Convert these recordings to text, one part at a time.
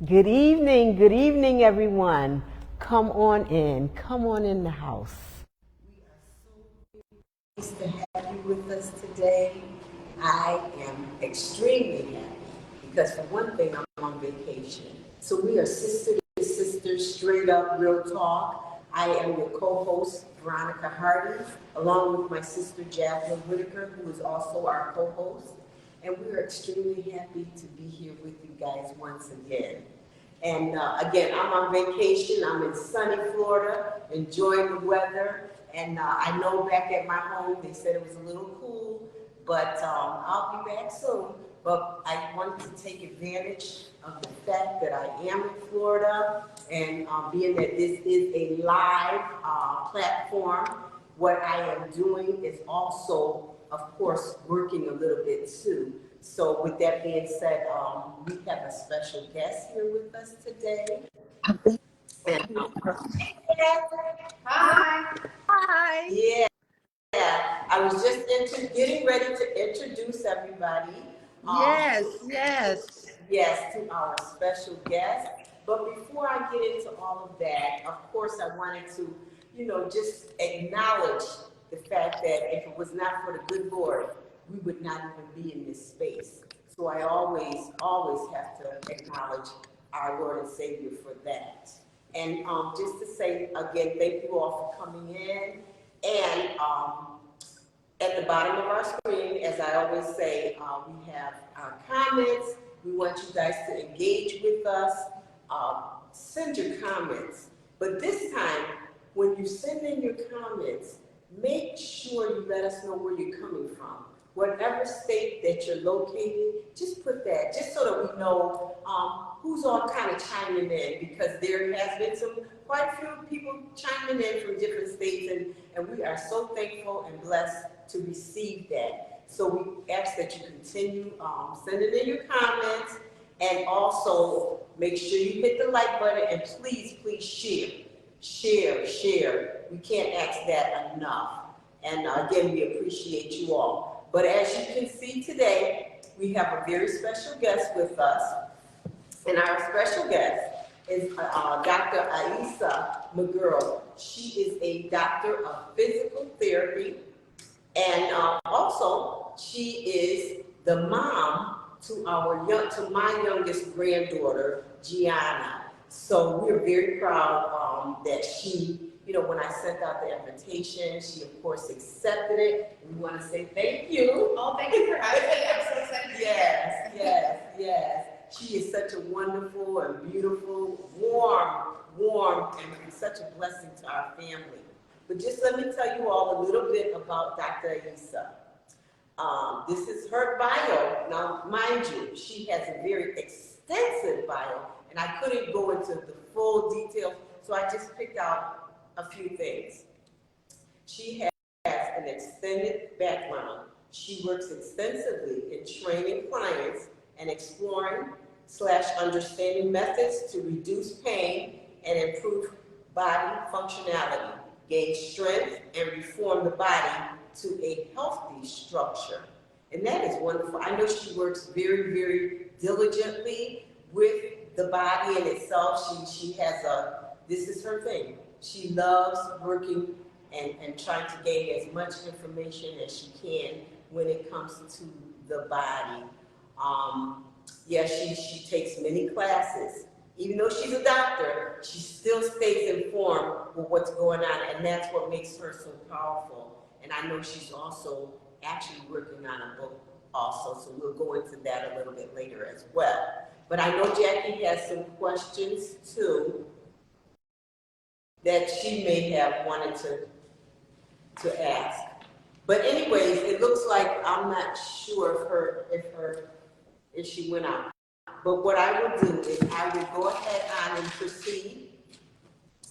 Good evening, everyone. Come on in the house. We are so pleased to have you with us today. I am extremely happy because, for one thing, I'm on vacation. So we are sister to sister, straight up, real talk. I am your co-host, Veronica Hardy, along with my sister, Jacqueline Whitaker, who is also our co-host. And we are extremely happy to be here with you guys once again. And again, I'm on vacation. I'm in sunny Florida, enjoying the weather. And I know back at my home, they said it was a little cool, but I'll be back soon. But I wanted to take advantage of the fact that I am in Florida, and being that this is a live platform, what I am doing is also, of course, working a little bit too. So with that being said, we have a special guest here with us today. And, Hi. Hi. yeah, I was just getting ready to introduce everybody. Yes, to our special guest. But before I get into all of that, of course, I wanted to, just acknowledge the fact that if it was not for the good Lord, we would not even be in this space. So I always have to acknowledge our Lord and Savior for that. And just to say again, thank you all for coming in. And at the bottom of our screen, as I always say, we have our comments. We want you guys to engage with us. Send your comments. But this time, when you send in your comments, make sure you let us know where you're coming from. Whatever state that you're located, just put that, just so that we know who's all kind of chiming in, because there has been quite a few people chiming in from different states, and we are so thankful and blessed to receive that. So we ask that you continue sending in your comments, and also make sure you hit the like button, and please share. We can't ask that enough. And again, we appreciate you all. But as you can see today, we have a very special guest with us. And our special guest is Dr. Aissa McGuirl. She is a doctor of physical therapy, and also she is the mom to my youngest granddaughter, Gianna. So we're very proud that she, when I sent out the invitation, she of course accepted it. We want to say thank you. Oh, thank you for having me. I'm so excited. Yes. She is such a wonderful and beautiful, warm, and such a blessing to our family. But just let me tell you all a little bit about Dr. Aissa. This is her bio. Now, mind you, she has a very extensive bio, and I couldn't go into the full details, so I just picked out a few things. She has an extended background. She works extensively in training clients and exploring/understanding methods to reduce pain and improve body functionality, gain strength, and reform the body to a healthy structure. And that is wonderful. I know she works very, very diligently with the body in itself. She has this is her thing. She loves working and trying to gain as much information as she can when it comes to the body. She takes many classes. Even though she's a doctor, she still stays informed with what's going on, and that's what makes her so powerful. And I know she's also actually working on a book also, so we'll go into that a little bit later as well. But I know Jackie has some questions too that she may have wanted to ask. But anyways, it looks like I'm not sure if she went out. But what I will do is I will go ahead on and proceed,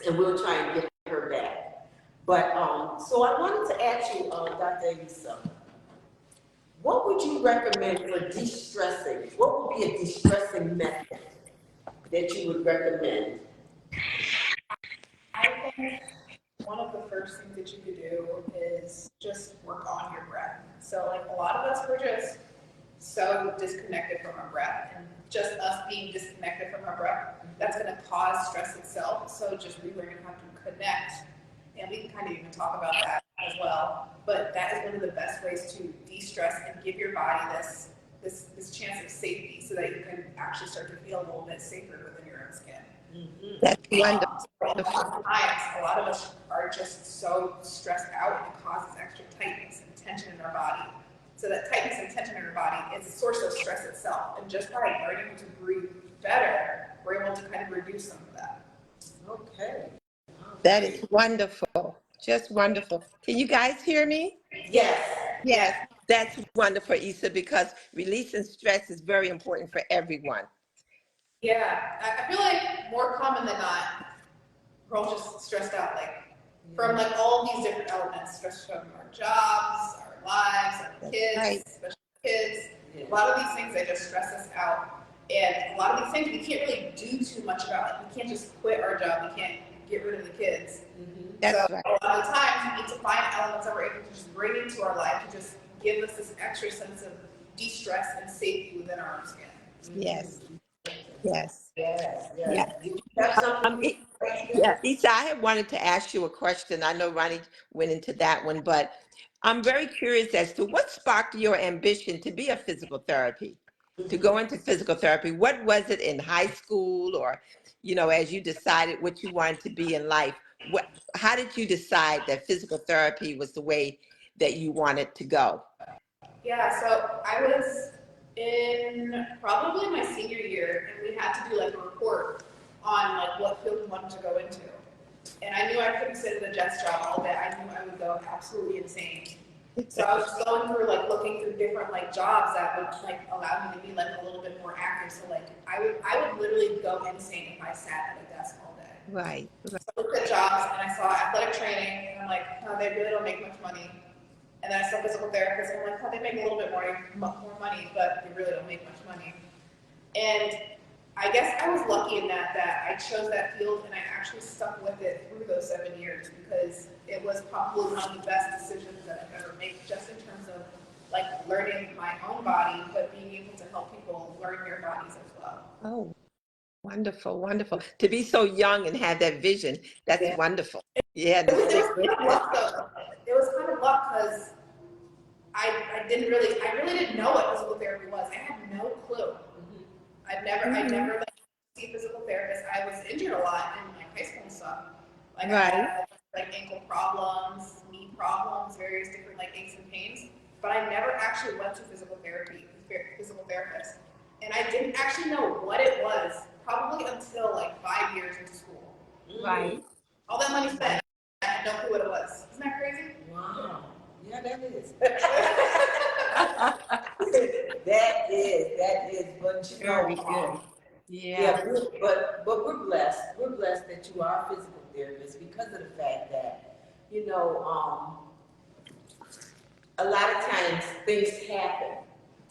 and we'll try and get her back. But so I wanted to ask you, Dr. Aissa, what would you recommend for de-stressing? What would be a de-stressing method that you would recommend? I think one of the first things that you could do is just work on your breath. So like a lot of us were just so disconnected from our breath and just us being disconnected from our breath, that's going to cause stress itself. So just relearning how to connect, and we can kind of even talk about that as well. But that is one of the best ways to de-stress and give your body this chance of safety, so that you can actually start to feel a little bit safer within your own skin. That's wonderful. Sometimes a lot of us are just so stressed out, and it causes extra tightness and tension in our body. So that tightness and tension in our body is a source of stress itself. And just by learning to breathe better, we're able to kind of reduce some of that. Okay. That is wonderful. Just wonderful. Can you guys hear me? Yes. Yes. That's wonderful, Issa, because releasing stress is very important for everyone. Yeah, I feel like more common than not, we're all just stressed out, like from like all these different elements, stress from our jobs, our lives, our kids, right. especially kids. A lot of these things, they just stress us out. And a lot of these things we can't really do too much about. Like we can't just quit our job, we can't get rid of the kids. That's So right. a lot of the times we need to find elements that we're able to just bring into our life to just give us this extra sense of de-stress and safety within our own skin. Yes. Yes. Yes. Yeah. You have something? Yeah, Issa, I had wanted to ask you a question. I know Ronnie went into that one, but I'm very curious as to what sparked your ambition to be a physical therapy, to go into physical therapy. What was it in high school, or, as you decided what you wanted to be in life? How did you decide that physical therapy was the way that you wanted to go? Yeah, so I was in probably my senior year, and we had to do like a report on like what field we wanted to go into. And I knew I couldn't sit at a desk job all day. I knew I would go absolutely insane. So I was just going through like looking through different like jobs that would like allow me to be like a little bit more active. So like I would literally go insane if I sat at a desk all day. Right. So I looked at jobs and I saw athletic training, and I'm like, oh, they really don't make much money. And then I saw physical therapists, and I'm like, oh, they make a little bit more money, but they really don't make much money. And I guess I was lucky in that I chose that field, and I actually stuck with it through those 7 years, because it was probably one of the best decisions that I've ever made, just in terms of like learning my own body, but being able to help people learn their bodies as well. Oh, wonderful, wonderful. To be so young and have that vision, that's wonderful. Yeah, It was kind of luck, though. It was kind of luck, because I really didn't know what physical therapy was. I had no clue. I'd never like see a physical therapist. I was injured a lot in like high school and stuff. Like I had like ankle problems, knee problems, various different like aches and pains. But I never actually went to physical therapist. And I didn't actually know what it was probably until like 5 years into school. Right. All that money spent, I had no clue what it was. Isn't that crazy? Wow. Yeah, that is. that is. But you know, Very good. yeah, but we're blessed. We're blessed that you are a physical therapist, because of the fact that, a lot of times things happen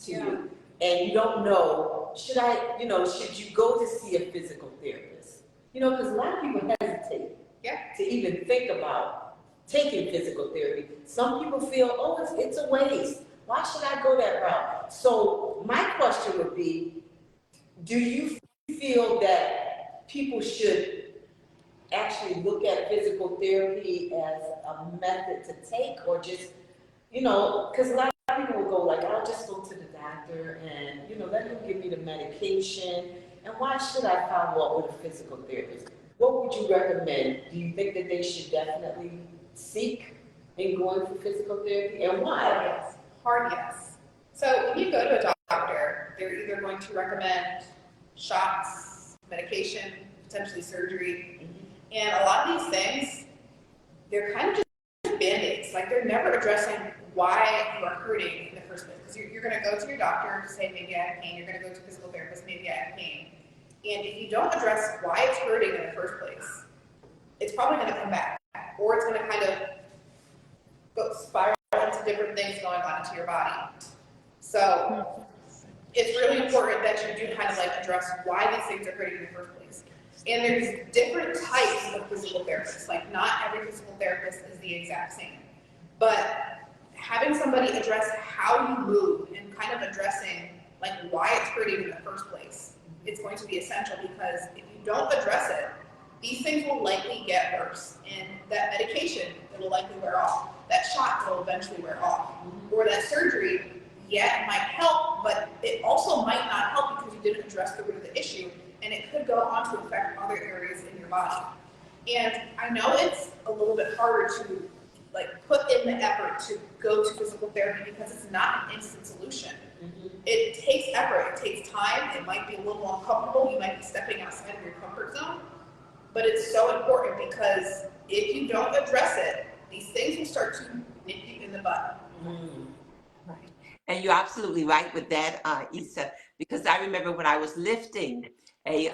to you, and you don't know, should you go to see a physical therapist? Because a lot of people hesitate to even think about taking physical therapy. Some people feel, oh, it's a waste. Why should I go that route? So my question would be, do you feel that people should actually look at physical therapy as a method to take, or just, because a lot of people will go like, I'll just go to the doctor and, let him give me the medication, and why should I follow up with a physical therapist? What would you recommend? Do you think that they should definitely seek in going for physical therapy, and why? Hard yes. So when you go to a doctor, they're either going to recommend shots, medication, potentially surgery. And a lot of these things, they're kind of just band-aids. Like they're never addressing why you are hurting in the first place. Because you're going to go to your doctor to say, maybe I have pain. You're going to go to a physical therapist, maybe I have pain. And if you don't address why it's hurting in the first place, it's probably going to come back. Or it's going to kind of go spiral into different things going on into your body. So it's really important that you do kind of like address why these things are hurting in the first place. And there's different types of physical therapists. Like not every physical therapist is the exact same. But having somebody address how you move and kind of addressing like why it's hurting in the first place it's going to be essential, because if you don't address it, these things will likely get worse. And that medication, it'll likely wear off. That shot will eventually wear off. Or that surgery, yeah, it might help, but it also might not help because you didn't address the root of the issue, and it could go on to affect other areas in your body. And I know it's a little bit harder to put in the effort to go to physical therapy because it's not an instant solution. It takes effort, it takes time, it might be a little uncomfortable, you might be stepping outside of your comfort zone, but it's so important, because if you don't address it, these things will start to nip you in the butt. Right. And you're absolutely right with that, Issa, because I remember when I was lifting a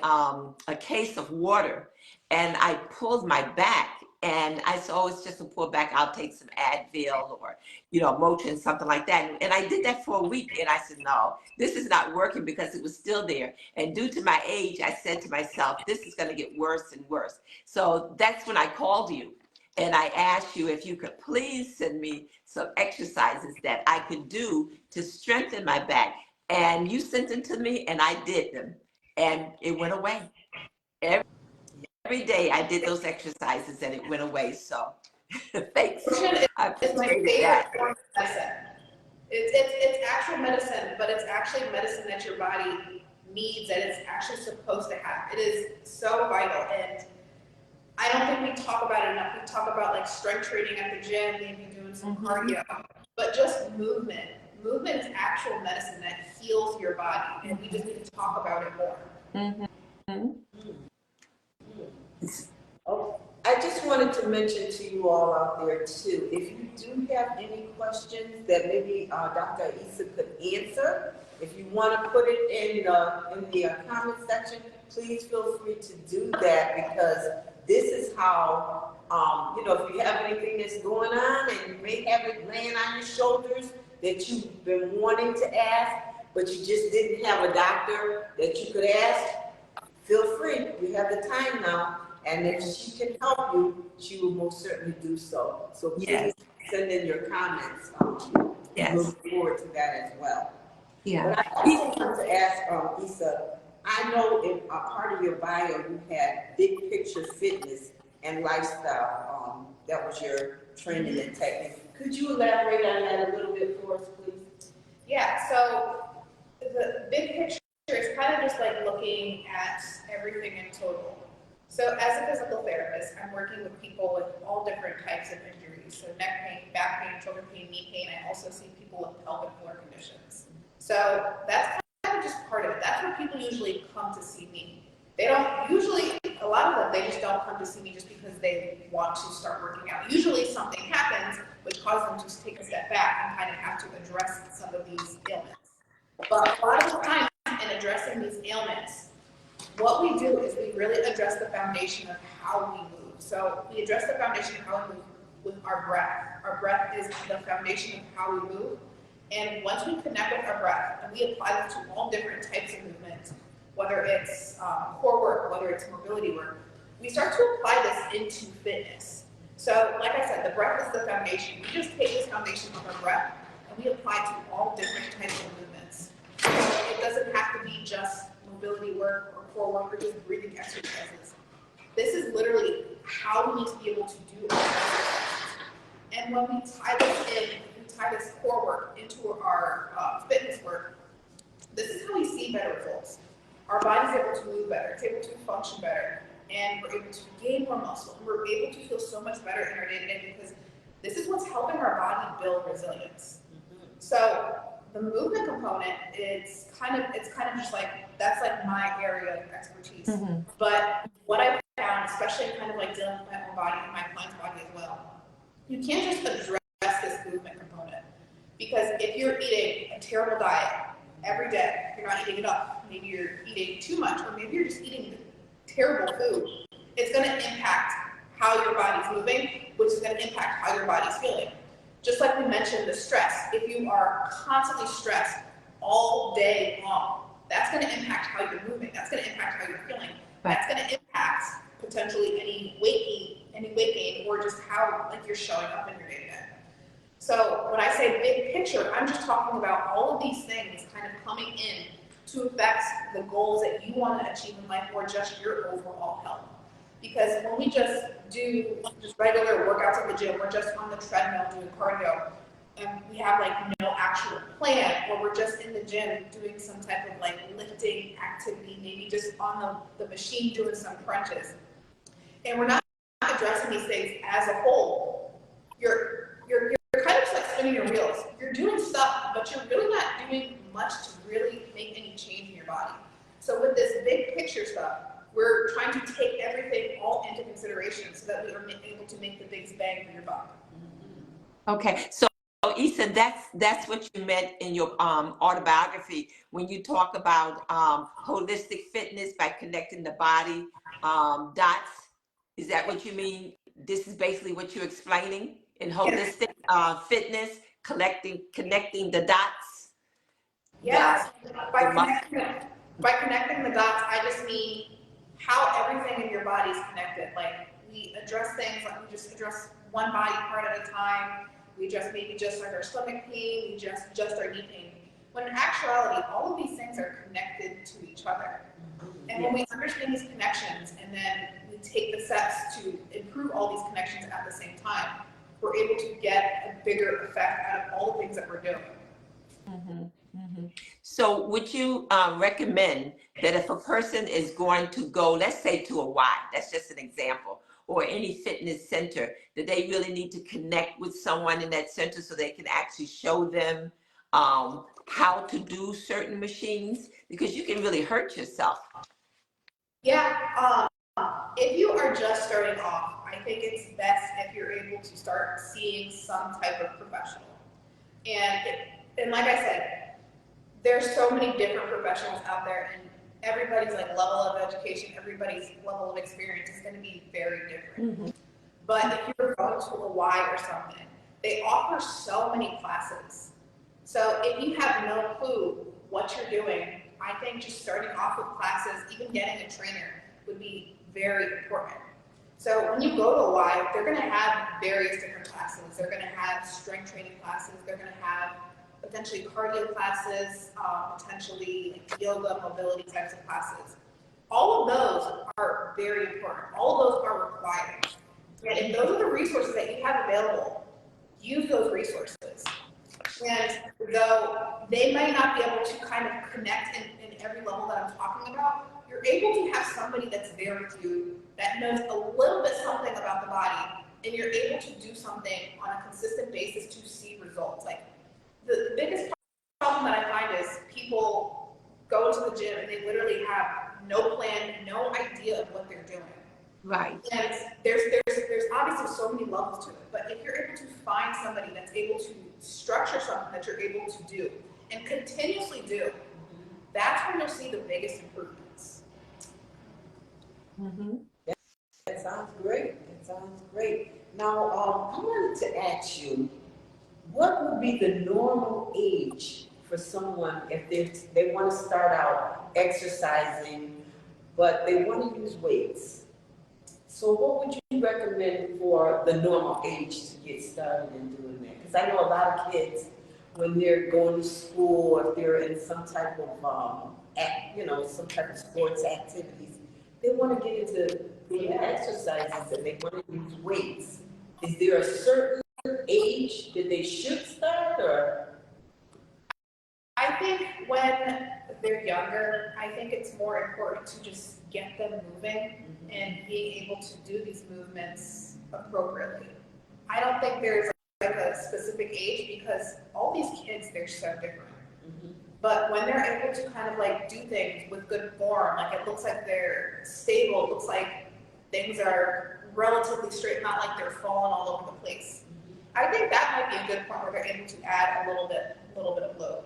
case of water, and I pulled my back, and I said, oh, it's just a pull back, I'll take some Advil or, Motrin, something like that. And I did that for a week, and I said, no, this is not working, because it was still there. And due to my age, I said to myself, this is going to get worse and worse. So that's when I called you, and I asked you if you could please send me some exercises that I could do to strengthen my back. And you sent them to me, and I did them, and it went away. Every day I did those exercises, and it went away. So thanks. I It's my appreciated favorite that. form of medicine. It's actual medicine, but it's actually medicine that your body needs, that it's actually supposed to have. It is so vital, and I don't think we talk about it enough. We talk about strength training at the gym, maybe doing some cardio, but just movement. Movement is actual medicine that heals your body, and we just need to talk about it more. Oh, I just wanted to mention to you all out there too, if you do have any questions that maybe Dr. Issa could answer, if you want to put it in the comment section, please feel free to do that, because this is how, if you have anything that's going on and you may have it laying on your shoulders that you've been wanting to ask, but you just didn't have a doctor that you could ask, feel free. You have the time now. And if she can help you, she will most certainly do so. So please send in your comments. Yes. Look forward to that as well. Yeah. But I also want to ask Issa, I know in a part of your bio you had big picture fitness and lifestyle. That was your training and technique. Could you elaborate on that a little bit for us, please? Yeah, so the big picture is kind of just looking at everything in total. So as a physical therapist, I'm working with people with all different types of injuries. So neck pain, back pain, shoulder pain, knee pain. I also see people with pelvic floor conditions. So that's kind of just part of it. That's where people usually come to see me. They don't usually, a lot of them, they just don't come to see me just because they want to start working out. Usually something happens which causes them to take a step back and kind of have to address some of these ailments. But a lot of the time in addressing these ailments, what we do is we really address the foundation of how we move. So we address the foundation of how we move with our breath. Our breath is the foundation of how we move. And once we connect with our breath, and we apply this to all different types of movements, whether it's core work, whether it's mobility work, we start to apply this into fitness. So like I said, the breath is the foundation. We just take this foundation of our breath and we apply it to all different types of movements. So it doesn't have to be just mobility work or core work or just breathing exercises. This is literally how we need to be able to do our exercises. And when we tie this in, we tie this core work into our fitness work, this is how we see better results. Our body's able to move better, it's able to function better, and we're able to gain more muscle, and we're able to feel so much better in our day-to-day because this is what's helping our body build resilience. So the movement component, it's kind of just that's my area of expertise. But what I found, especially kind of dealing with my own body and my client's body as well, you can't just address this movement component, because if you're eating a terrible diet every day, you're not eating enough, maybe you're eating too much, or maybe you're just eating terrible food, it's going to impact how your body's moving, which is going to impact how your body's feeling. Just like we mentioned, the stress. If you are constantly stressed all day long, that's going to impact how you're moving. That's going to impact how you're feeling. That's going to impact potentially any weight gain, or just how you're showing up in your day-to-day. So when I say big picture, I'm just talking about all of these things kind of coming in to affect the goals that you want to achieve in life or just your overall health. Because when we just do just regular workouts at the gym, we're just on the treadmill doing cardio, and we have like no actual plan, or we're just in the gym doing some type of like lifting activity, maybe just on the machine doing some crunches, and we're not addressing these things as a whole, you're kind of just like spinning your wheels. You're doing stuff, but you're really not doing much to really make any change in your body. So with this big picture stuff, we're trying to take everything all into consideration so that we are able to make the biggest bang for your buck. Okay, so Issa, that's what you meant in your autobiography when you talk about holistic fitness by connecting the body dots. Is that what you mean? This is basically what you're explaining in holistic fitness, connecting the dots. Yes, by connecting the dots, I just mean how everything in your body is connected. Like we address things, like we just address one body part at a time. We just maybe just like our stomach pain, we just our knee pain. When in actuality, all of these things are connected to each other. And when we understand these connections and then we take the steps to improve all these connections at the same time, we're able to get a bigger effect out of all the things that we're doing. So would you recommend that if a person is going to go, let's say to a Y, that's just an example, or any fitness center, that they really need to connect with someone in that center so they can actually show them how to do certain machines? Because you can really hurt yourself. Yeah, if you are just starting off, I think it's best if you're able to start seeing some type of professional. And like I said, there's so many different professionals out there, and everybody's like level of education, everybody's level of experience is going to be very different. But if you're going to a Y or something, they offer so many classes. So if you have no clue what you're doing, I think just starting off with classes, even getting a trainer, would be very important. So when you go to a Y, they're going to have various different classes. They're going to have strength training classes. They're going to have potentially cardio classes, potentially yoga, mobility types of classes. All of those are very important. All of those are required. And if those are the resources that you have available, use those resources. And though they might not be able to kind of connect in every level that I'm talking about, you're able to have somebody that's there with you that knows a little bit something about the body, and you're able to do something on a consistent basis to see results. Like the biggest problem that I find is people go to the gym and they literally have no plan, no idea of what they're doing. Right. And there's obviously so many levels to it, but if you're able to find somebody that's able to structure something that you're able to do and continuously do, that's when you'll see the biggest improvements. That sounds great. That sounds great. Now, I wanted to ask you, what would be the normal age for someone if they want to start out exercising, but they want to use weights? So what would you recommend for the normal age to get started in doing that? Because I know a lot of kids, when they're going to school or if they're in some type of, some type of sports activities, they want to get into doing exercises and they want to use weights. Is there a certain age that they should start, or? I think when they're younger, I think it's more important to just get them moving and being able to do these movements appropriately. I don't think there's like a specific age because all these kids, they're so different. But when they're able to kind of like do things with good form, like it looks like they're stable, it looks like things are relatively straight, not like they're falling all over the place. I think that might be a good point where they're able to add a little bit of load.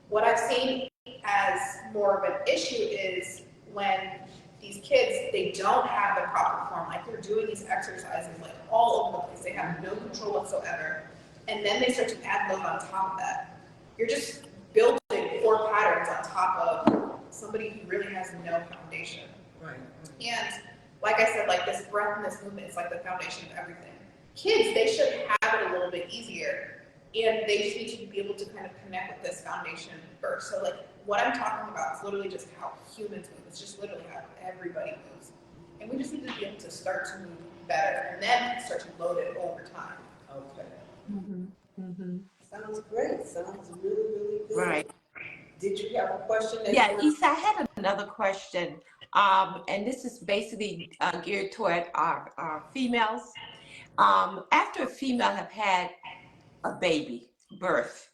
What I've seen as more of an issue is when these kids, they don't have the proper form, like they're doing these exercises like all over the place, they have no control whatsoever, and then they start to add load on top of that. You're just building poor patterns on top of somebody who really has no foundation. Right. And like I said, like this breath and this movement is like the foundation of everything. Kids, they should have it a little bit easier, and they just need to be able to kind of connect with this foundation first. So like what I'm talking about is literally just how humans move. It's just literally how everybody moves. And we just need to be able to start to move better and then start to load it over time. Okay. Mm-hmm. Mm-hmm. Sounds great. Sounds really, really good. Right. Did you have a question? That Yeah, you Issa, I had another question. And this is basically geared toward our females. After a female have had a baby, birth,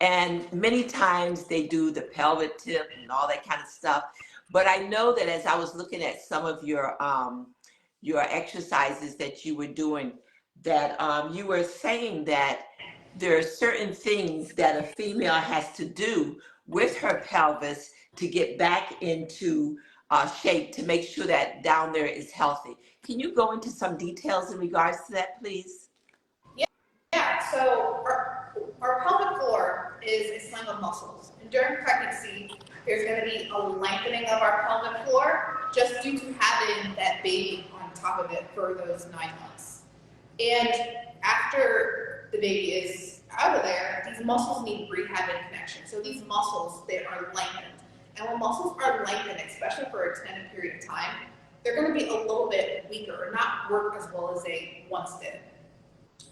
and many times they do the pelvic tip and all that kind of stuff. But I know that as I was looking at some of your exercises that you were doing, that you were saying that there are certain things that a female has to do with her pelvis to get back into shape to make sure that down there is healthy. Can you go into some details in regards to that, please? Yeah, so our pelvic floor is a sling of muscles. And during pregnancy, there's going to be a lengthening of our pelvic floor just due to having that baby on top of it for those 9 months. And after the baby is out of there, these muscles need rehab and connection. So these muscles, they are lengthened. And when muscles are lengthened, especially for an extended period of time, they're going to be a little bit weaker or not work as well as they once did.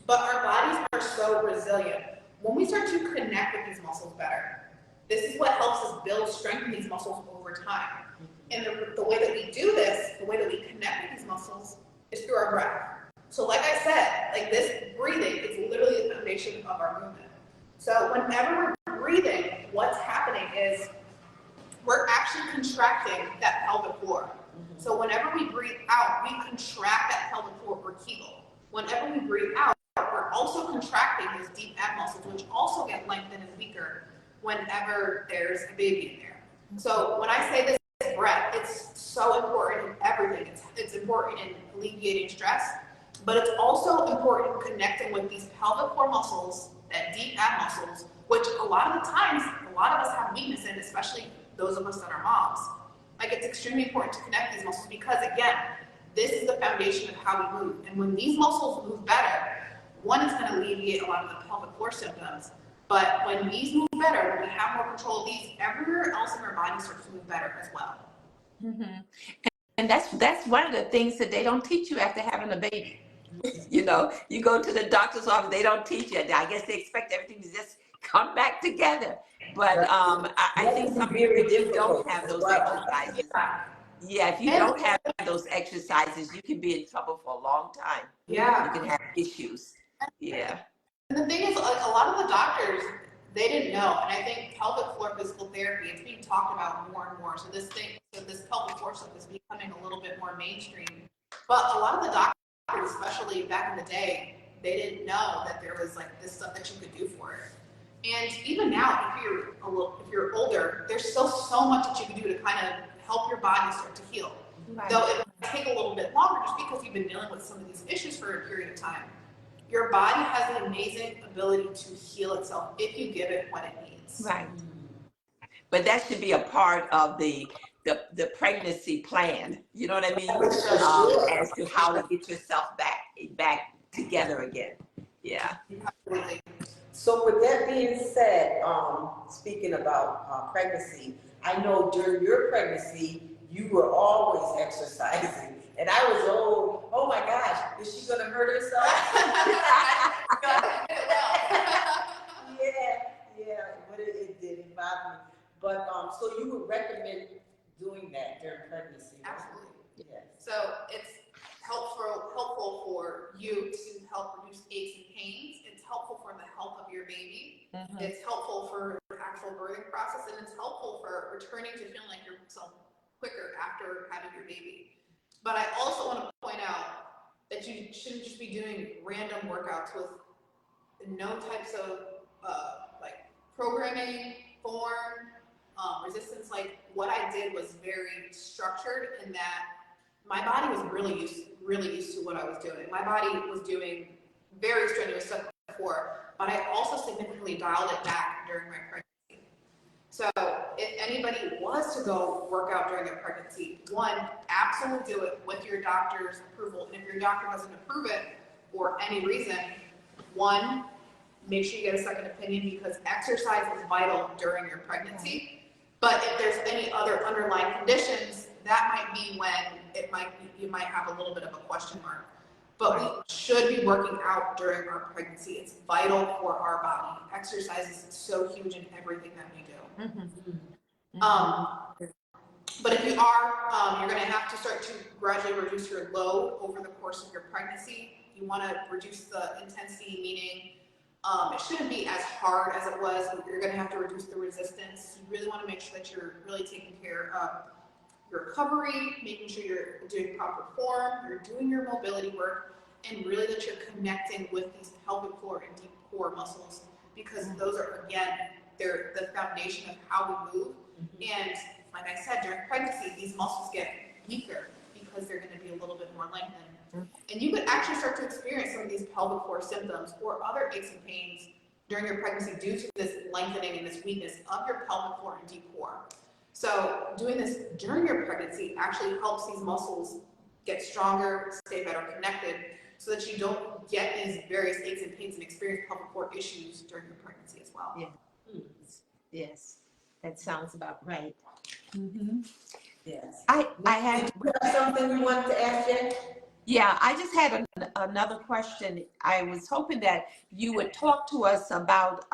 But our bodies are so resilient. When we start to connect with these muscles better, this is what helps us build strength in these muscles over time. And the way that we do this, the way that we connect with these muscles, is through our breath. So like I said, like this breathing is literally the foundation of our movement. So whenever we're breathing, what's happening is we're actually contracting that pelvic floor. So whenever we breathe out, we contract that pelvic floor or kegel. Whenever we breathe out, we're also contracting those deep ab muscles, which also get lengthened and weaker whenever there's a baby in there. So when I say this breath, it's so important in everything. It's important in alleviating stress, but it's also important in connecting with these pelvic floor muscles, that deep ab muscles, which a lot of the times, a lot of us have weakness in, especially those of us that are moms. Like, it's extremely important to connect these muscles because, again, this is the foundation of how we move. And when these muscles move better, one is going to alleviate a lot of the pelvic floor symptoms. But when these move better, when we have more control of these, everywhere else in our body starts to move better as well. Mm-hmm. And that's one of the things that they don't teach you after having a baby. You know, you go to the doctor's office, they don't teach you. I guess they expect everything to just come back together. But I think some people, if you don't have those exercises, yeah, if you don't have those exercises, you can be in trouble for a long time. Yeah. You can have issues. Yeah. And the thing is, like, a lot of the doctors, they didn't know. And I think pelvic floor physical therapy, it's being talked about more and more. So this pelvic floor stuff is becoming a little bit more mainstream. But a lot of the doctors, especially back in the day, they didn't know that there was like this stuff that you could do for it. And even now, if you're older, there's still so much that you can do to kind of help your body start to heal. Right. Though it might take a little bit longer just because you've been dealing with some of these issues for a period of time. Your body has an amazing ability to heal itself if you give it what it needs. Right. But that should be a part of the pregnancy plan. You know what I mean? As to how to get yourself back together again. Yeah. Absolutely. So with that being said, speaking about pregnancy, I know during your pregnancy, you were always exercising. And I was, oh my gosh, is she gonna hurt herself? yeah, but it didn't bother me. But so you would recommend doing that during pregnancy? Right? Absolutely. Yes. So it's helpful for you to help reduce aches and pains. It's helpful for the health of your baby. Mm-hmm. It's helpful for the actual birthing process, and it's helpful for returning to feeling like yourself quicker after having your baby. But I also want to point out that you shouldn't just be doing random workouts with no types of like programming, form, resistance. Like, what I did was very structured in that my body was really used to what I was doing. My body was doing very strenuous stuff before, but I also significantly dialed it back during my pregnancy. So if anybody was to go work out during their pregnancy, one, absolutely do it with your doctor's approval. And if your doctor doesn't approve it for any reason, one, make sure you get a second opinion, because exercise is vital during your pregnancy. But if there's any other underlying conditions, that might be when you might have a little bit of a question mark. But we should be working out during our pregnancy. It's vital for our body. Exercise is so huge in everything that we do. But if you are, you're going to have to start to gradually reduce your load over the course of your pregnancy. You want to reduce the intensity, meaning it shouldn't be as hard as it was. You're going to have to reduce the resistance. You really want to make sure that you're really taking care of your recovery, making sure you're doing proper form, you're doing your mobility work, and really that you're connecting with these pelvic floor and deep core muscles, because those are, again, they're the foundation of how we move. And like I said, during pregnancy, these muscles get weaker because they're going to be a little bit more lengthened. And you could actually start to experience some of these pelvic floor symptoms or other aches and pains during your pregnancy due to this lengthening and this weakness of your pelvic floor and deep core. So doing this during your pregnancy actually helps these muscles get stronger, stay better connected, so that you don't get these various aches and pains and experience pelvic floor issues during your pregnancy as well. Yeah. Yes, that sounds about right. Yes. I had, You have something you wanted to ask, Jen? yeah, I just had another question. I was hoping that you would talk to us about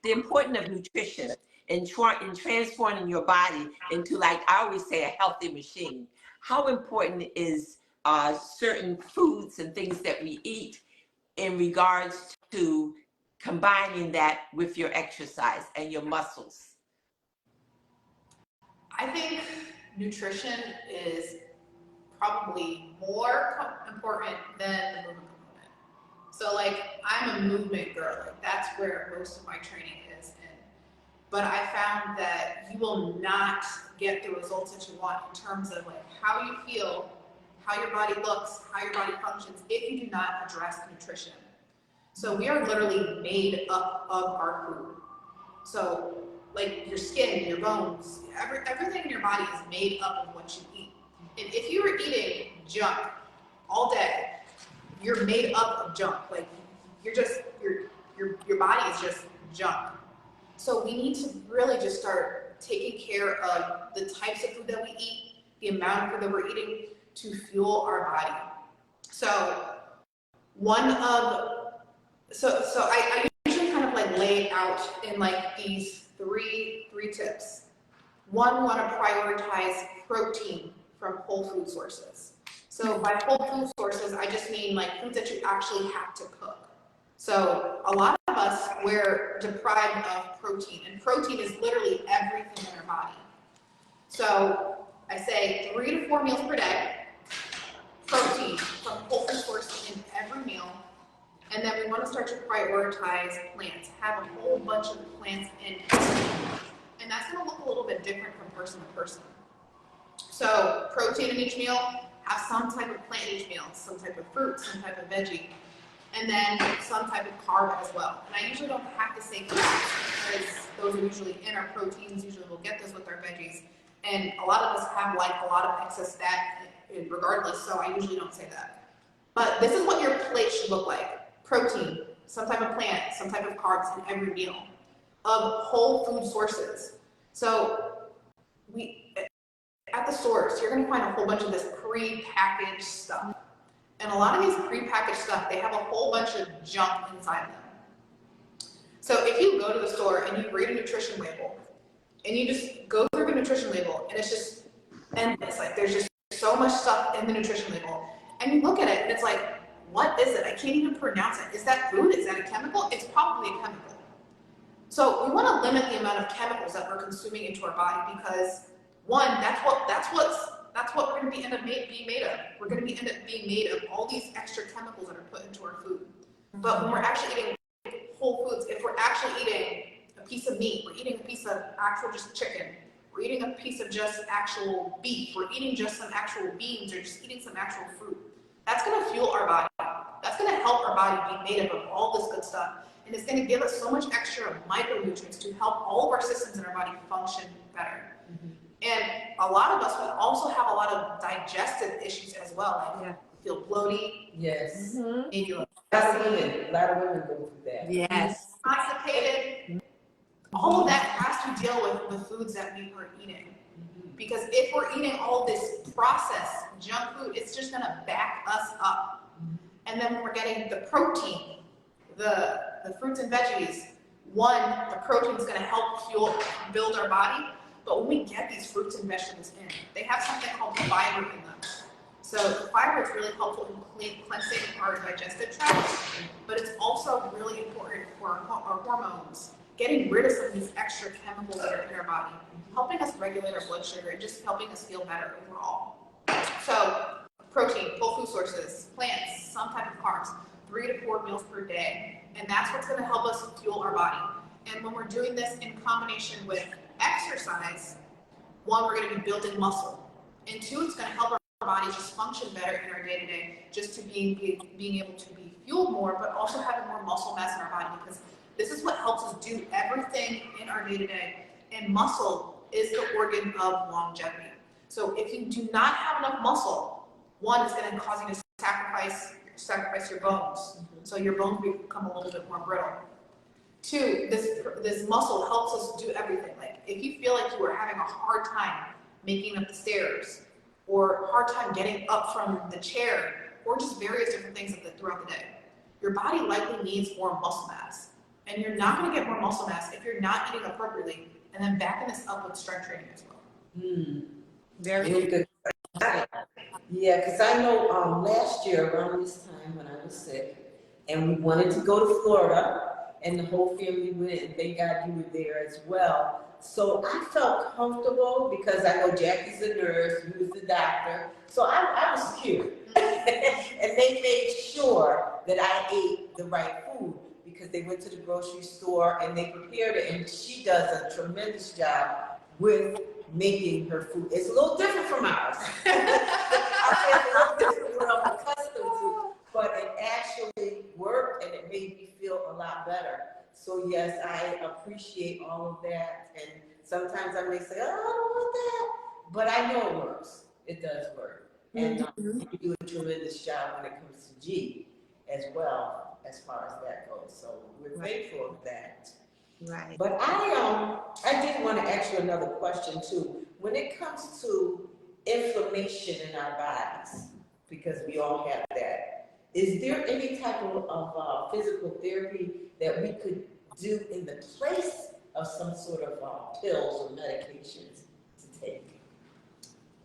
the importance of nutrition in transforming your body into, like I always say, a healthy machine. How important is certain foods and things that we eat in regards to combining that with your exercise and your muscles? I think nutrition is probably more important than the movement component. So like, I'm a movement girl, like that's where most of my training is in. But I found that you will not get the results that you want in terms of like how you feel, how your body looks, how your body functions, if you do not address nutrition. So we are literally made up of our food. So like your skin, your bones, everything in your body is made up of what you eat. And if you were eating junk all day, you're made up of junk. Like you're just, your body is just junk. So we need to really just start taking care of the types of food that we eat, the amount of food that we're eating to fuel our body. So I usually kind of like lay it out in like these three tips. One, we want to prioritize protein from whole food sources. So by whole food sources, I just mean like foods that you actually have to cook. So a lot of us, we're deprived of protein, and protein is literally everything in our body. So I say 3 to 4 meals per day, protein from whole food sources in every meal. And then we want to start to prioritize plants, have a whole bunch of plants in every meal. And that's going to look a little bit different from person to person. So protein in each meal, have some type of plant in each meal, some type of fruit, some type of veggie, and then some type of carb as well. And I usually don't have to say fats because those are usually in our proteins. Usually we'll get those with our veggies. And a lot of us have like a lot of excess fat regardless, so I usually don't say that. But this is what your plate should look like. Protein, some type of plant, some type of carbs in every meal of whole food sources. So at the stores, you're going to find a whole bunch of this pre-packaged stuff. And a lot of these pre-packaged stuff, they have a whole bunch of junk inside them. So if you go to the store and you read a nutrition label, and you just go through the nutrition label, and it's just endless. Like there's just so much stuff in the nutrition label. And you look at it, and it's like, what is it? I can't even pronounce it. Is that food? Is that a chemical? It's probably a chemical. So we want to limit the amount of chemicals that we're consuming into our body because, one, that's what we're going to end up being made of. We're going to end up being made of all these extra chemicals that are put into our food. But when we're actually eating whole foods, if we're actually eating a piece of meat, we're eating a piece of actual just chicken, we're eating a piece of just actual beef, we're eating just some actual beans, or just eating some actual fruit, that's going to fuel our body. That's going to help our body be made up of all this good stuff. And it's going to give us so much extra micronutrients to help all of our systems in our body function better. And a lot of us, we also have a lot of digestive issues as well. Like we feel bloaty. Yes. Maybe A lot of women go through that. Yes. constipated. All of that has to deal with the foods that we are eating. Because if we're eating all this processed junk food, it's just gonna back us up. And then when we're getting the protein, the fruits and veggies, one, the protein is gonna help build our body, but when we get these fruits and vegetables in, they have something called fiber in them. So the fiber is really helpful in cleansing our digestive tract, but it's also really important for our hormones, getting rid of some of these extra chemicals that are in our body, helping us regulate our blood sugar, and just helping us feel better overall. So protein, whole food sources, plants, some type of carbs, 3 to 4 meals per day, and that's what's going to help us fuel our body. And when we're doing this in combination with exercise, one, we're going to be building muscle, and two, it's going to help our body just function better in our day-to-day, just to being able to be fueled more, but also having more muscle mass in our body, because this is what helps us do everything in our day-to-day. And muscle is the organ of longevity. So if you do not have enough muscle, one, is going to cause you to sacrifice your bones. So your bones become a little bit more brittle. Two, this muscle helps us do everything. Like if you feel like you are having a hard time making up the stairs, or hard time getting up from the chair, or just various different things throughout the day, your body likely needs more muscle mass. And you're not going to get more muscle mass if you're not eating appropriately, and then backing this up with strength training as well. Very good. Yeah, because I know last year around this time when I was sick, and we wanted to go to Florida, and the whole family went, and thank God you were there as well. So I felt comfortable because I know Jackie's a nurse, you was the doctor, so I was cute. And they made sure that I ate the right food, because they went to the grocery store and they prepared it, and she does a tremendous job with making her food. It's a little different from ours. I say it's a little different from what I'm accustomed to, but it actually worked and it made me feel a lot better. So yes, I appreciate all of that, and sometimes I may say, oh, I don't want that, but I know it works. It does work. And you do a tremendous job when it comes to G as well, as far as that goes. So we're thankful of that. Right. But I did want to ask you another question too. When it comes to inflammation in our bodies, because we all have that, is there any type of physical therapy that we could do in the place of some sort of pills or medications to take?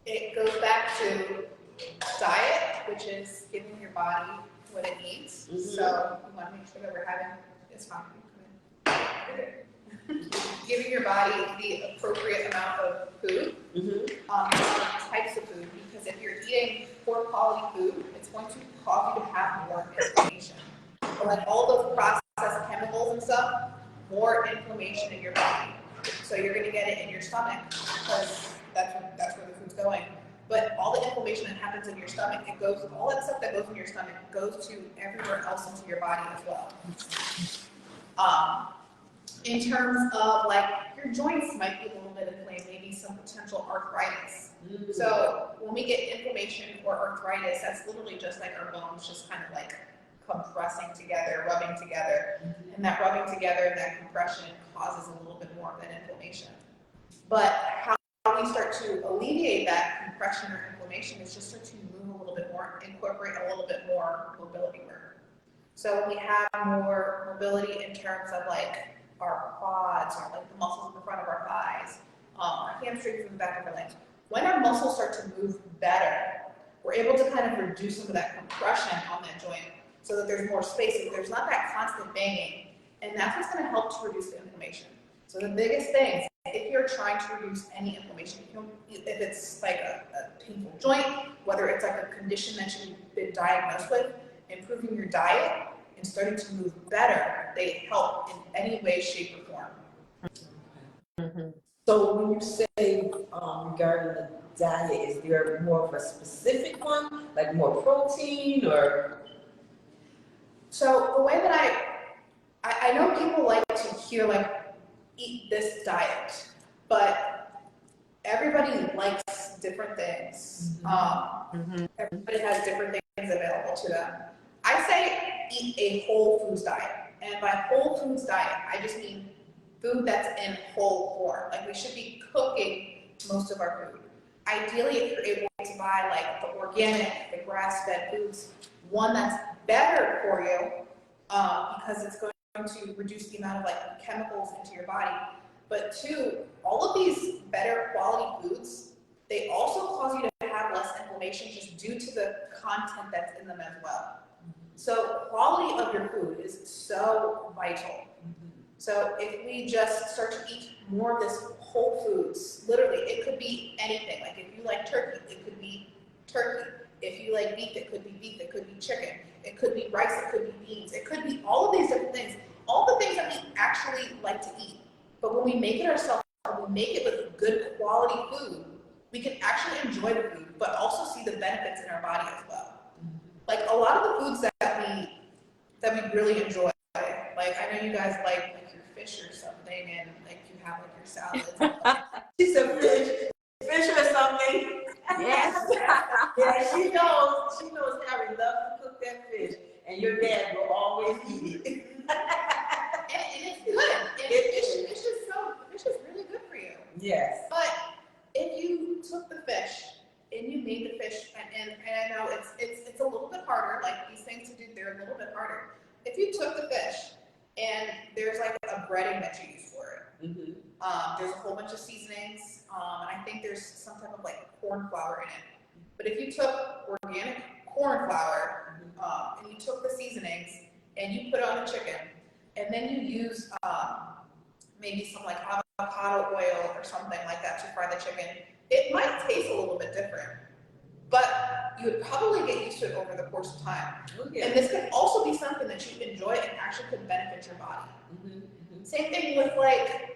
It goes back to diet, which is giving your body what it needs. So we want to make sure that we're having, it's fine. Giving your body the appropriate amount of food, types of food, because if you're eating poor quality food, it's going to cause you to have more inflammation. So like all those processed chemicals and stuff, more inflammation in your body. So you're going to get it in your stomach, because that's where the food's going. But all the inflammation that happens in your stomach, all that stuff that goes in your stomach goes to everywhere else into your body as well. In terms of like your joints might be a little bit inflamed, maybe some potential arthritis. So when we get inflammation or arthritis, that's literally just like our bones just kind of like compressing together, rubbing together. And that rubbing together, that compression causes a little bit more of that inflammation. But how we start to alleviate that compression or inflammation is just start to move a little bit more, incorporate a little bit more mobility work. So we have more mobility in terms of like our quads, or like the muscles in the front of our thighs, our hamstrings in the back of our legs. When our muscles start to move better, we're able to kind of reduce some of that compression on that joint so that there's more space, so there's not that constant banging. And that's what's going to help to reduce the inflammation. So the biggest thing, if you're trying to reduce any inflammation, if it's like a painful joint, whether it's like a condition that you've been diagnosed with, improving your diet and starting to move better, they help in any way, shape, or form. So when you say regarding the diet, is there more of a specific one, like more protein or? So the way that I know people like to hear like, eat this diet, but everybody likes different things. Everybody has different things available to them. I say eat a whole foods diet. And by whole foods diet, I just mean food that's in whole form. Like we should be cooking most of our food. Ideally, if you're able to buy like the organic, the grass-fed foods, one that's better for you because it's going to reduce the amount of like chemicals into your body. But two, all of these better quality foods, they also cause you to have less inflammation just due to the content that's in them as well. So quality of your food is so vital. So if we just start to eat more of this whole foods, literally, it could be anything. Like if you like turkey, it could be turkey. If you like beef, it could be beef, it could be chicken. It could be rice, it could be beans. It could be all of these different things. All the things that we actually like to eat. But when we make it ourselves, when we make it with good quality food, we can actually enjoy the food, but also see the benefits in our body as well. Like a lot of the foods that we really enjoy. Like I know you guys like your fish or something, and like you have like your salads. She's a fish or something. Yes. Yeah, she knows how we love to cook that fish, and your dad will always eat it. And it's good. Fish is really good for you. Yes. But if you took the fish and you made the fish, and I know it's a little bit harder, like these things to do, they're a little bit harder. If you took the fish and there's like a breading that you use for it, there's a whole bunch of seasonings, and I think there's some type of like corn flour in it. But if you took organic corn flour and you took the seasonings and you put on the chicken, and then you use maybe some like avocado oil or something like that to fry the chicken, it might taste a little bit different, but you would probably get used to it over the course of time. And this could also be something that you enjoy and actually could benefit your body. Same thing with like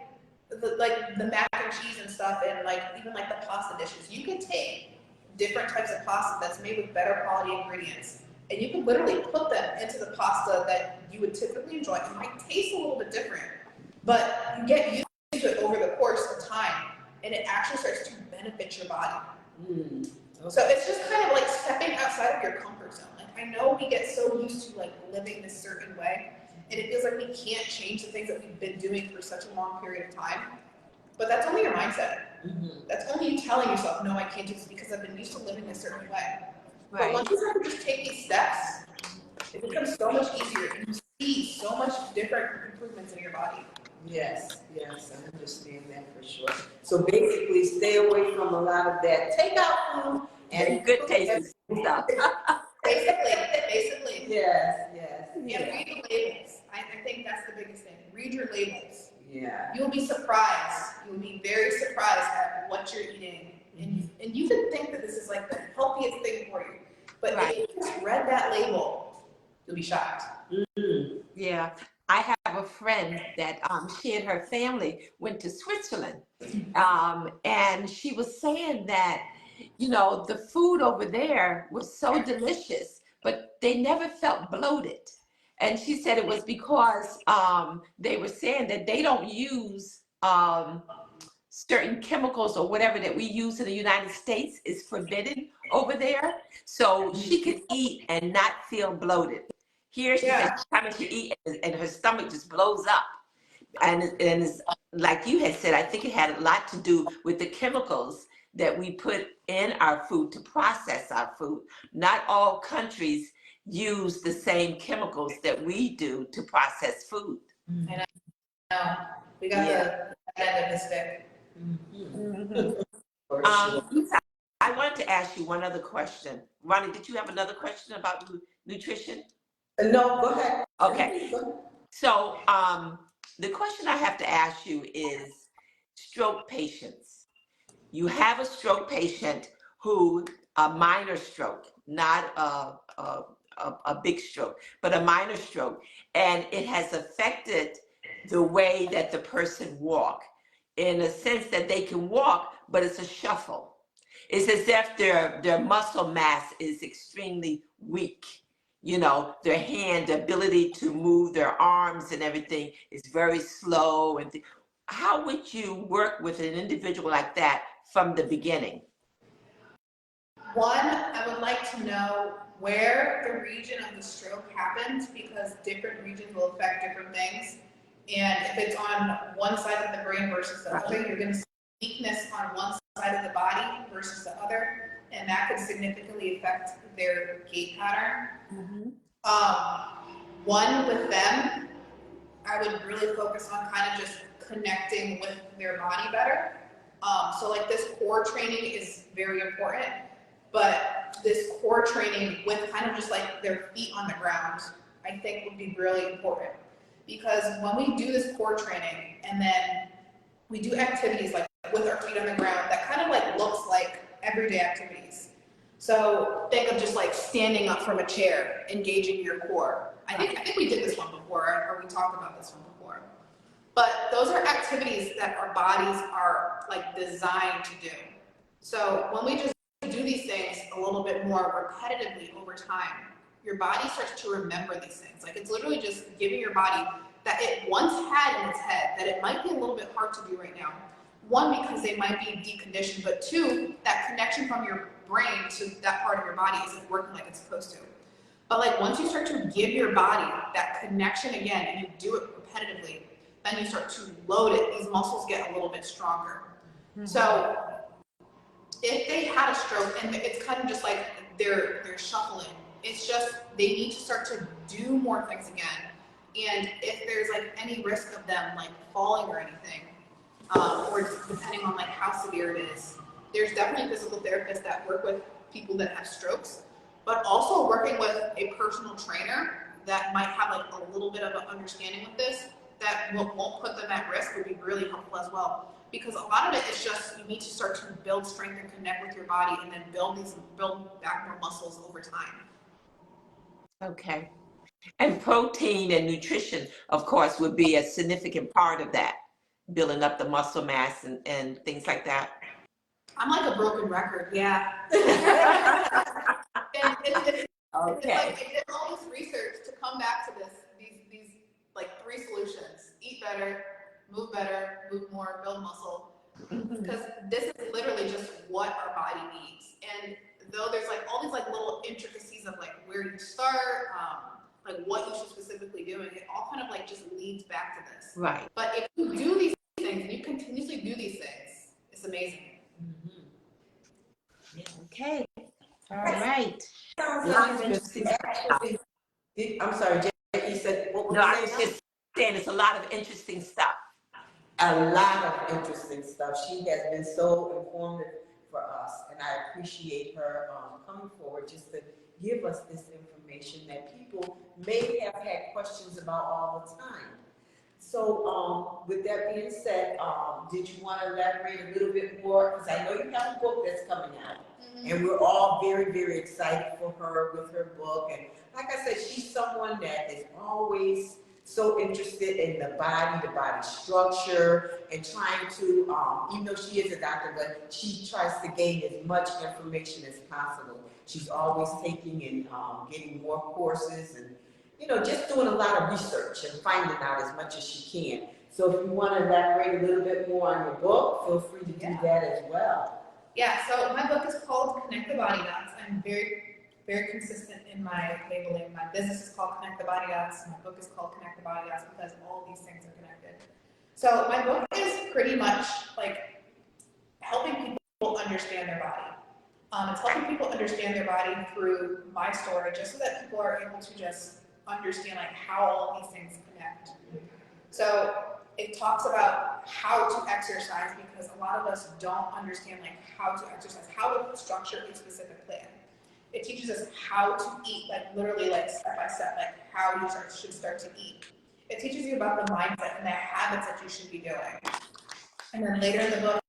the mac and cheese and stuff, and like even like the pasta dishes. You could take different types of pasta that's made with better quality ingredients, and you can literally put them into the pasta that you would typically enjoy. It might taste a little bit different, but you get used to it over the course of time, and it actually starts to benefit your body. Okay. So it's just kind of like stepping outside of your comfort zone. Like I know we get so used to like living this certain way, and it feels like we can't change the things that we've been doing for such a long period of time. But that's only your mindset. That's only you telling yourself, no, I can't do this because I've been used to living a certain way. Right. But once you start to just take these steps, it becomes so much easier, and you see so much different improvements in your body. Yes, I understand that for sure. So basically, stay away from a lot of that takeout food and Good tasting stuff. Basically. Yes. And read the labels. I think that's the biggest thing. Read your labels. Yeah. You'll be surprised. You'll be very surprised at what you're eating. And you could think that this is like the healthiest thing for you. But if you just read that label, you'll be shocked. Yeah. I have a friend that she and her family went to Switzerland. And she was saying that, you know, the food over there was so delicious, but they never felt bloated. And she said it was because they were saying that they don't use certain chemicals or whatever that we use in the United States is forbidden over there. So she could eat and not feel bloated. Here she said, every time she eats and her stomach just blows up. And it's, like you had said, I think it had a lot to do with the chemicals that we put in our food to process our food. Not all countries use the same chemicals that we do to process food. I know. We got the end of the stick. I wanted to ask you one other question. Ronnie, did you have another question about nutrition? No, go ahead. Okay. So the question I have to ask you is stroke patients. You have a stroke patient who, a minor stroke, not a big stroke, but a minor stroke, and it has affected the way that the person walk, in a sense that they can walk, but it's a shuffle. It's as if their muscle mass is extremely weak. You know, their hand, the ability to move their arms and everything is very slow. And how would you work with an individual like that from the beginning? One, I would like to know where the region of the stroke happened, because different regions will affect different things. And if it's on one side of the brain versus the other, you're going to see weakness on one side of the body versus the other, and that could significantly affect their gait pattern. One with them, I would really focus on kind of just connecting with their body better. So like this core training is very important, but this core training with kind of just like their feet on the ground, I think would be really important. Because when we do this core training and then we do activities like with our feet on the ground, that kind of like looks like everyday activities. So think of just like standing up from a chair, engaging your core. I think we did this one before, or we talked about this one before. But those are activities that our bodies are like designed to do. So when we just do these things a little bit more repetitively over time, your body starts to remember these things. Like it's literally just giving your body that it once had in its head that it might be a little bit hard to do right now. One, because they might be deconditioned, but two, that connection from your brain to that part of your body isn't working like it's supposed to. But like once you start to give your body that connection again and you do it repetitively, then you start to load it, these muscles get a little bit stronger. So if they had a stroke and it's kind of just like they're shuffling, it's just they need to start to do more things again. And if there's like any risk of them like falling or anything, or depending on like how severe it is, there's definitely physical therapists that work with people that have strokes, but also working with a personal trainer that might have like a little bit of an understanding with this that won't put them at risk would be really helpful as well. Because a lot of it is just you need to start to build strength and connect with your body and then build back more muscles over time. Okay. And protein and nutrition, of course, would be a significant part of that, building up the muscle mass and things like that. I'm like a broken record, yeah. And it's Okay. like they did all this research to come back to these like 3 solutions: eat better, move more, build muscle. Because this is literally just what our body needs. And though there's like all these like little intricacies of like where you start, like what you should specifically do, and it all kind of like just leads back to this. Right. But if you do these things and you continuously do these things, it's amazing. Okay. All right. Sounds interesting. Actually, I'm sorry, Jackie said, what was No, I you was saying? just saying it's a lot of interesting stuff. A lot of interesting stuff. She has been so informative for us, and I appreciate her coming forward just to give us this information that people may have had questions about all the time. So with that being said, did you want to elaborate a little bit more? Because I know you have a book that's coming out, and we're all very, very excited for her with her book. And like I said, she's someone that is always so interested in the body structure, and trying to, even though she is a doctor, but she tries to gain as much information as possible. She's always taking and getting more courses and, you know, just doing a lot of research and finding out as much as she can. So if you want to elaborate a little bit more on your book, feel free to do that as well. Yeah, so my book is called Connect the Body Dots. I'm very consistent in my labeling. My business is called Connect the Body Dots. My book is called Connect the Body Dots because all these things are connected. So my book is pretty much like helping people understand their body. It's helping people understand their body through my story, just so that people are able to just understand like how all of these things connect. So it talks about how to exercise, because a lot of us don't understand like how to exercise, how to structure a specific plan. It teaches us how to eat, like literally like step by step, like how you should start to eat. It teaches you about the mindset and the habits that you should be doing. And then later in the book,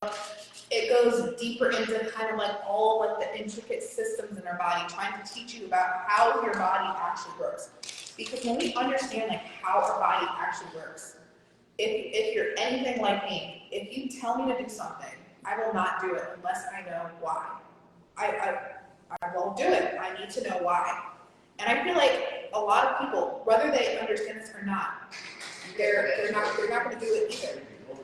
it goes deeper into kind of like all like the intricate systems in our body, trying to teach you about how your body actually works. Because when we understand like how our body actually works, if you're anything like me, if you tell me to do something, I will not do it unless I know why. I won't do it. I need to know why. And I feel like a lot of people, whether they understand this or not, they're not going to do it either.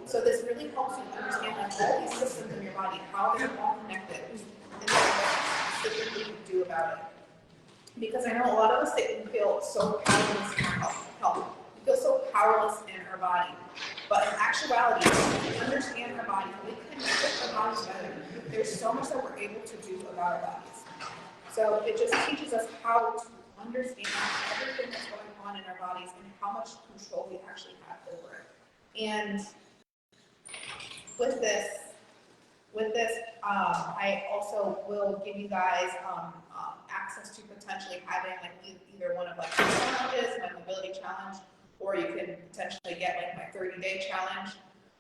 So this really helps you understand like all these systems in your body, how they're all connected, and then what specifically you do about it. Because I know a lot of us that feel so powerless in our health. we feel so powerless in our body. But in actuality, if we understand our body, we connect with our bodies better. There's so much that we're able to do about our bodies. So it just teaches us how to understand everything that's going on in our bodies and how much control we actually have over it. And with this, I also will give you guys access to potentially having like either one of like the challenges, my mobility challenge, or you can potentially get like my 30-day challenge.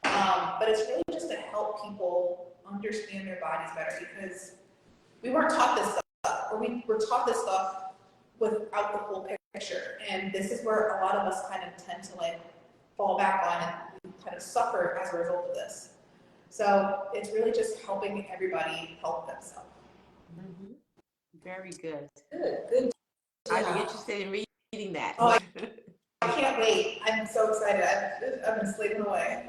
But it's really just to help people understand their bodies better, because we weren't taught this stuff, or we were taught this stuff without the full picture. And this is where a lot of us kind of tend to like fall back on and kind of suffer as a result of this. So it's really just helping everybody help themselves. Mhm. Very good. Good. I'd be interested in reading that. Oh, I can't wait. I'm so excited. I've been sleeping away.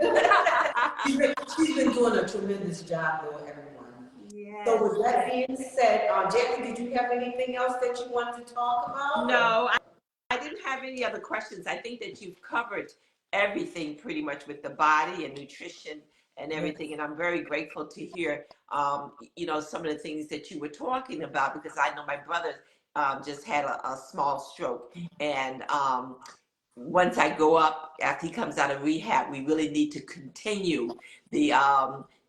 She's been doing a tremendous job, though, everyone. Yes. So with that being said, Jackie, did you have anything else that you wanted to talk about? No, I didn't have any other questions. I think that you've covered everything pretty much with the body and nutrition and everything. And I'm very grateful to hear, some of the things that you were talking about, because I know my brother just had a small stroke. And once I go up, after he comes out of rehab, we really need to continue the,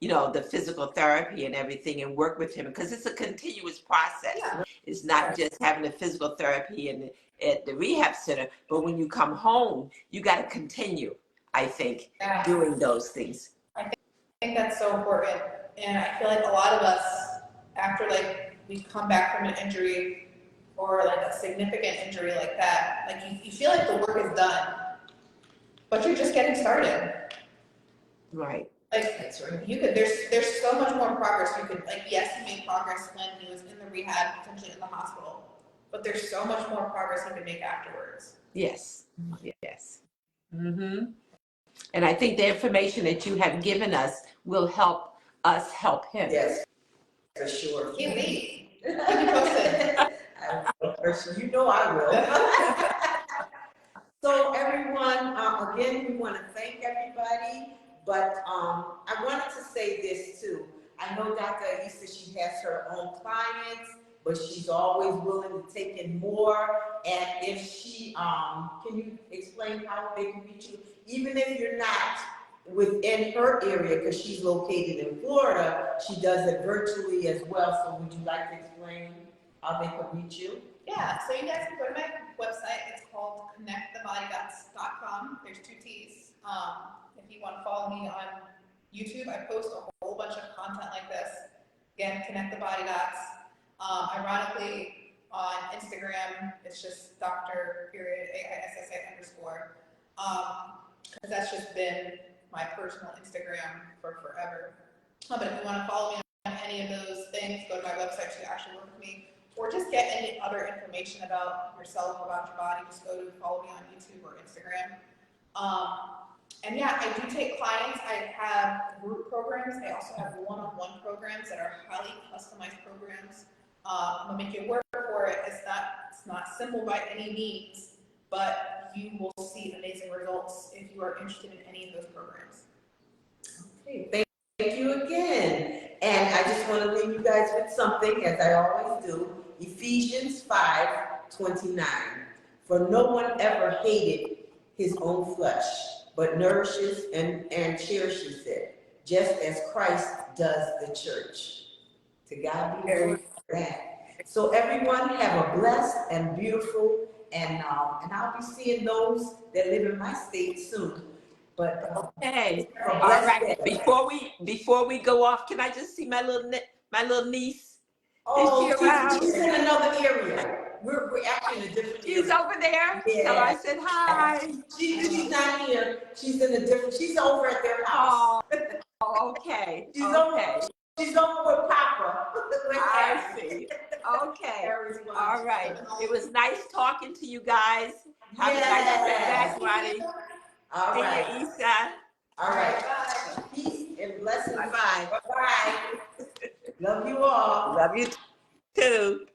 the physical therapy and everything and work with him, because it's a continuous process. Yeah. It's not just having the physical therapy at the rehab center, but when you come home, you got to continue, I think, doing those things. I think that's so important. And I feel like a lot of us, after like we come back from an injury or like a significant injury like that, like you feel like the work is done, but you're just getting started. Right. Like there's so much more progress you could, like, yes, he made progress when he was in the rehab, potentially in the hospital, but there's so much more progress he can make afterwards. Yes. Yes. Mm-hmm. And I think the information that you have given us will help us help him. Yes, for sure. Can't wait. Keep me posted. You know I will. So everyone, again, we want to thank everybody, but I wanted to say this too. I know Dr. Aissa, she has her own clients, but she's always willing to take in more. And if she, can you explain how they can reach you? Even if you're not within her area, because she's located in Florida, she does it virtually as well. So would you like to explain how they can reach you? Yeah, so you guys can go to my website. It's called connectthebodyguts.com. There's 2 T's. If you want to follow me on YouTube, I post a whole bunch of content like this. Again, Connect the Body Dots. Ironically, on Instagram, it's just Dr. Aissa _. Because that's just been my personal Instagram for forever. But if you want to follow me on any of those things, go to my website to actually work with me. Or just get any other information about yourself, about your body, just go to follow me on YouTube or Instagram. And yeah, I do take clients. I have group programs. I also have one-on-one programs that are highly customized programs. I'm gonna make you work for it. It's not simple by any means, but you will see amazing results if you are interested in any of those programs. Okay, thank you again. And I just want to leave you guys with something, as I always do. Ephesians 5:29. For no one ever hated his own flesh, but nourishes and cherishes it, just as Christ does the church. To God be glory for that. So everyone have a blessed and beautiful, and I'll be seeing those that live in my state soon. But Okay. all All right. Before we go off, can I just see my little niece? Oh, Is she around? she's in another area. We're actually in a different area. She's over there. Yeah. Tell her I said hi. She's not here. She's in a different. She's over at their house. Oh, okay. She's Okay. She's over with Papa. I see. Okay. All right. It was nice talking to you guys. Have a nice trip back, Ronnie. All right. And Aissa. All right. Bye. Peace and blessings. Bye-bye. Bye. Love you all. Love you too.